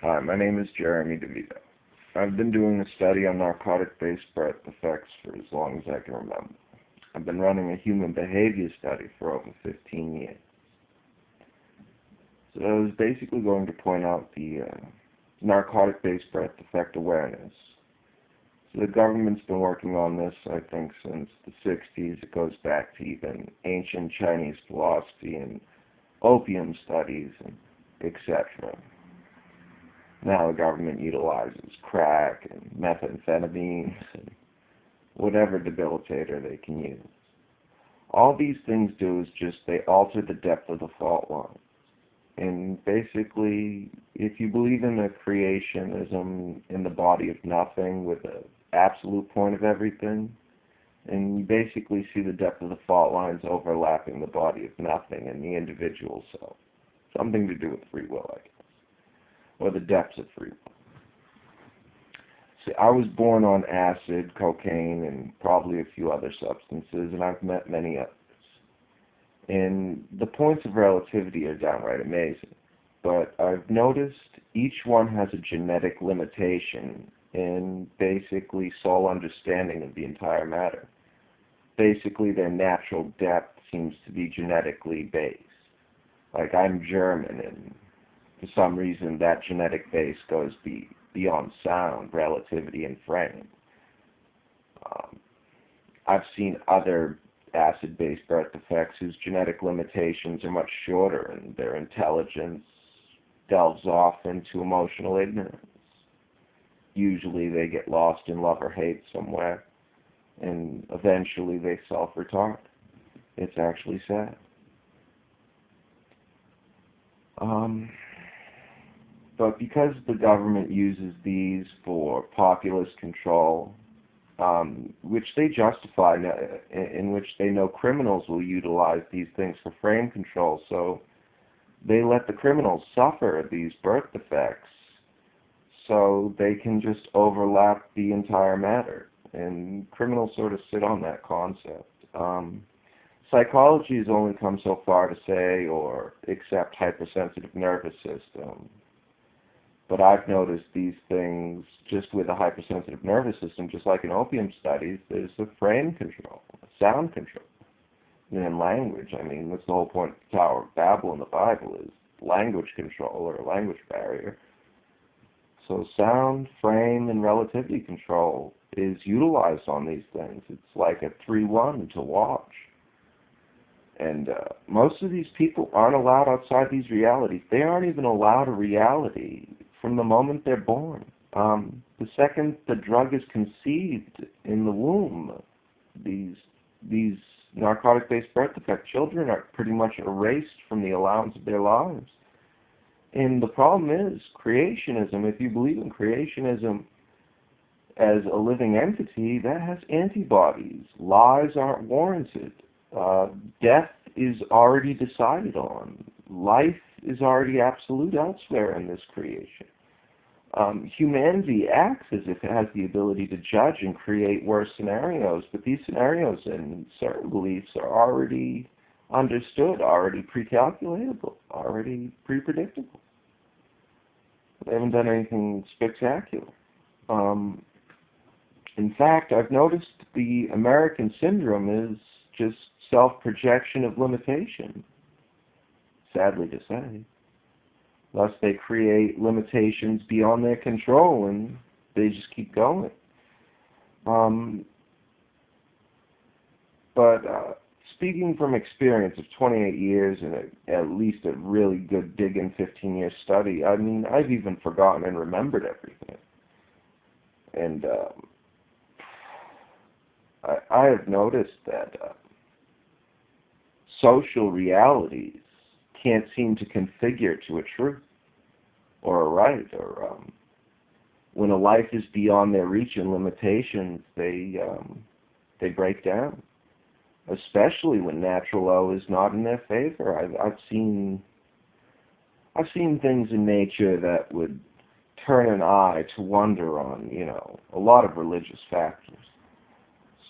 Hi, my name is Jeremy DeVito. I've been doing a study on narcotic-based birth defects for as long as I can remember. I've been running a human behavior study for over 15 years. So I was basically going to point out the narcotic-based birth defect awareness. So the government's been working on this, I think, since the 60s. It goes back to even ancient Chinese philosophy and opium studies, and etc. Now the government utilizes crack and methamphetamines and whatever debilitator they can use. All these things do is just they alter the depth of the fault line. And basically, if you believe in a creationism in the body of nothing with an absolute point of everything, and you basically see the depth of the fault lines overlapping the body of nothing and the individual self. Something to do with free will, I guess. Or the depths of free will. See, I was born on acid, cocaine, and probably a few other substances, and I've met many others. And the points of relativity are downright amazing. But I've noticed each one has a genetic limitation in basically sole understanding of the entire matter. Basically, their natural depth seems to be genetically based. Like, I'm German, and for some reason that genetic base goes beyond sound, relativity, and frame. I've seen other acid-based birth defects whose genetic limitations are much shorter, and their intelligence delves off into emotional ignorance. Usually they get lost in love or hate somewhere, and eventually they self-retard. It's actually sad. But because the government uses these for populist control, which they justify, in which they know criminals will utilize these things for frame control, so they let the criminals suffer these birth defects so they can just overlap the entire matter. And criminals sort of sit on that concept. Psychology has only come so far to say or accept hypersensitive nervous system. But I've noticed these things just with a hypersensitive nervous system, just like in opium studies, there's a frame control, a sound control. And in language, I mean, that's the whole point of the Tower of Babel in the Bible is language control or a language barrier. So sound, frame, and relativity control is utilized on these things. It's like a 3-1 to watch. And most of these people aren't allowed outside these realities. They aren't even allowed a reality from the moment they're born. The second the drug is conceived in the womb, these narcotic-based birth defect children are pretty much erased from the allowance of their lives. And the problem is creationism. If you believe in creationism as a living entity, that has antibodies. Lies aren't warranted. Death is already decided on. Life is already absolute elsewhere in this creation. Humanity acts as if it has the ability to judge and create worse scenarios, but these scenarios and certain beliefs are already understood, already pre-calculatable, already pre-predictable. They haven't done anything spectacular. In fact, I've noticed the American syndrome is just self-projection of limitation, sadly to say. Thus, they create limitations beyond their control, and they just keep going. Speaking from experience of 28 years and at least a really good digging 15-year study, I mean, I've even forgotten and remembered everything. And I have noticed that social realities can't seem to configure to a truth or a right, or when a life is beyond their reach and limitations, they break down. Especially when natural law is not in their favor. I've seen things in nature that would turn an eye to wonder on, a lot of religious factors.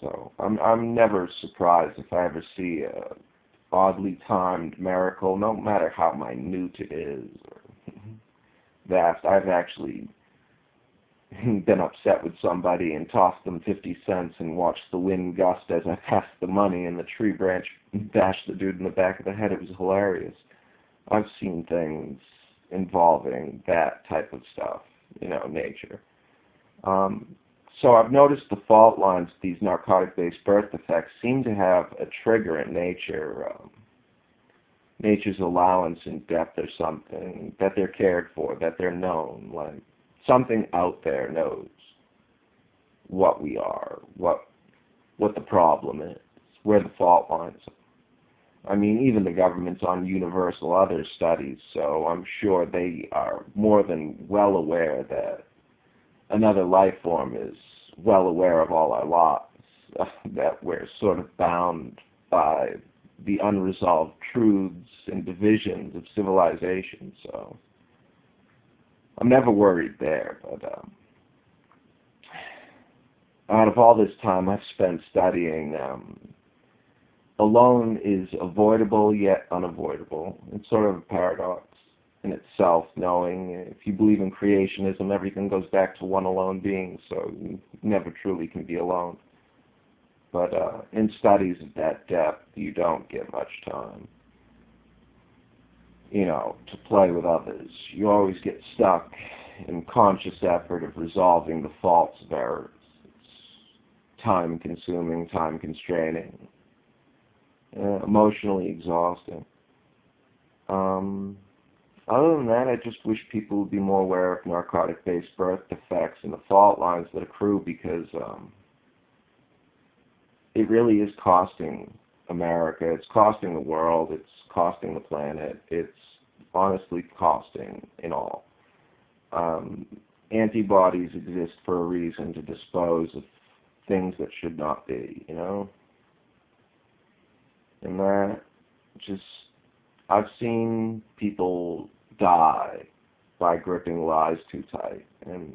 So I'm never surprised if I ever see a oddly timed miracle, no matter how minute it is. vast. I've actually been upset with somebody and tossed them 50 cents and watched the wind gust as I passed the money and the tree branch bashed the dude in the back of the head. It was hilarious. I've seen things involving that type of stuff, nature. So I've noticed the fault lines of these narcotic-based birth defects seem to have a trigger in nature. Nature's allowance in death or something, that they're cared for, that they're known, like something out there knows what we are, what the problem is, where the fault lines are. I mean, even the government's on universal other studies, so I'm sure they are more than well aware that another life form is well aware of all our lives, that we're sort of bound by the unresolved truths and divisions of civilization. So I'm never worried there, but out of all this time I've spent studying, alone is avoidable yet unavoidable. It's sort of a paradox in itself, knowing if you believe in creationism, everything goes back to one alone being, so you never truly can be alone. But in studies of that depth, you don't get much time, to play with others. You always get stuck in conscious effort of resolving the faults of errors. It's time-consuming, time-constraining, emotionally exhausting. Other than that, I just wish people would be more aware of narcotic-based birth defects and the fault lines that accrue, because it really is costing America, it's costing the world, it's costing the planet, it's honestly costing in all. Antibodies exist for a reason, to dispose of things that should not be, And that I've seen people die by gripping lies too tight. And,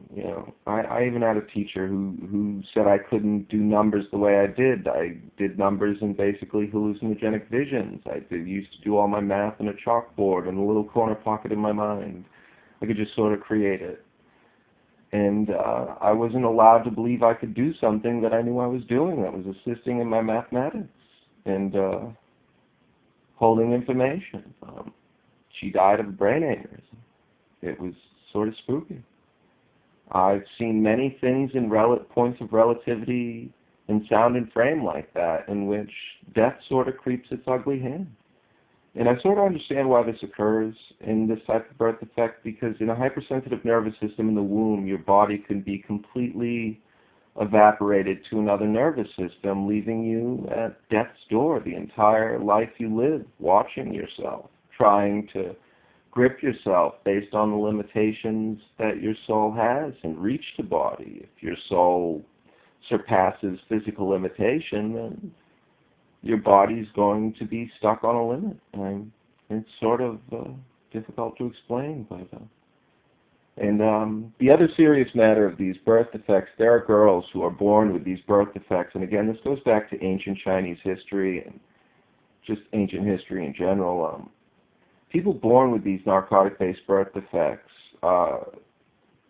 I even had a teacher who said I couldn't do numbers the way I did. I did numbers in basically hallucinogenic visions. I used to do all my math in a chalkboard in a little corner pocket in my mind. I could just sort of create it. And I wasn't allowed to believe I could do something that I knew I was doing, that was assisting in my mathematics and holding information. She died of a brain aneurysm. It was sort of spooky. I've seen many things in points of relativity in sound and frame like that, in which death sort of creeps its ugly hand. And I sort of understand why this occurs in this type of birth defect, because in a hypersensitive nervous system in the womb, your body can be completely evaporated to another nervous system, leaving you at death's door the entire life you live, watching yourself, trying to grip yourself based on the limitations that your soul has and reach the body. If your soul surpasses physical limitation, then your body's going to be stuck on a limit. And it's sort of difficult to explain, but and the other serious matter of these birth defects, there are girls who are born with these birth defects, and again, this goes back to ancient Chinese history and just ancient history in general. People born with these narcotic-based birth defects,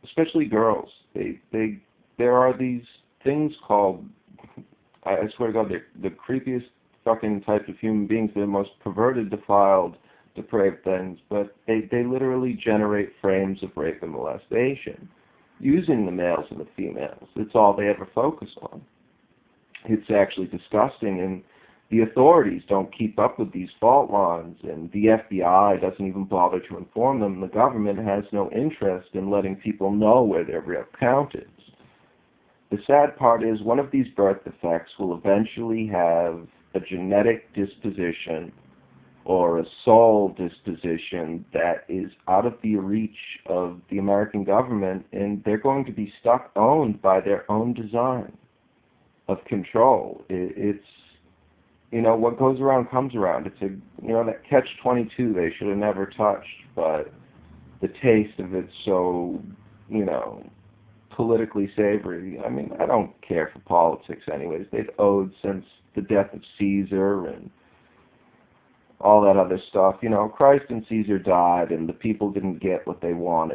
especially girls, there are these things called, I swear to God, they're the creepiest fucking types of human beings. They're the most perverted, defiled, depraved things, but they literally generate frames of rape and molestation using the males and the females. It's all they ever focus on. It's actually disgusting, and the authorities don't keep up with these fault lines, and the FBI doesn't even bother to inform them. The government has no interest in letting people know where their real count is. The sad part is one of these birth defects will eventually have a genetic disposition or a soul disposition that is out of the reach of the American government, and they're going to be stuck, owned by their own design of control. It's, what goes around comes around. It's that catch-22 they should have never touched, but the taste of it's so, politically savory. I mean, I don't care for politics anyways. They've owed since the death of Caesar and all that other stuff. Christ and Caesar died, and the people didn't get what they wanted.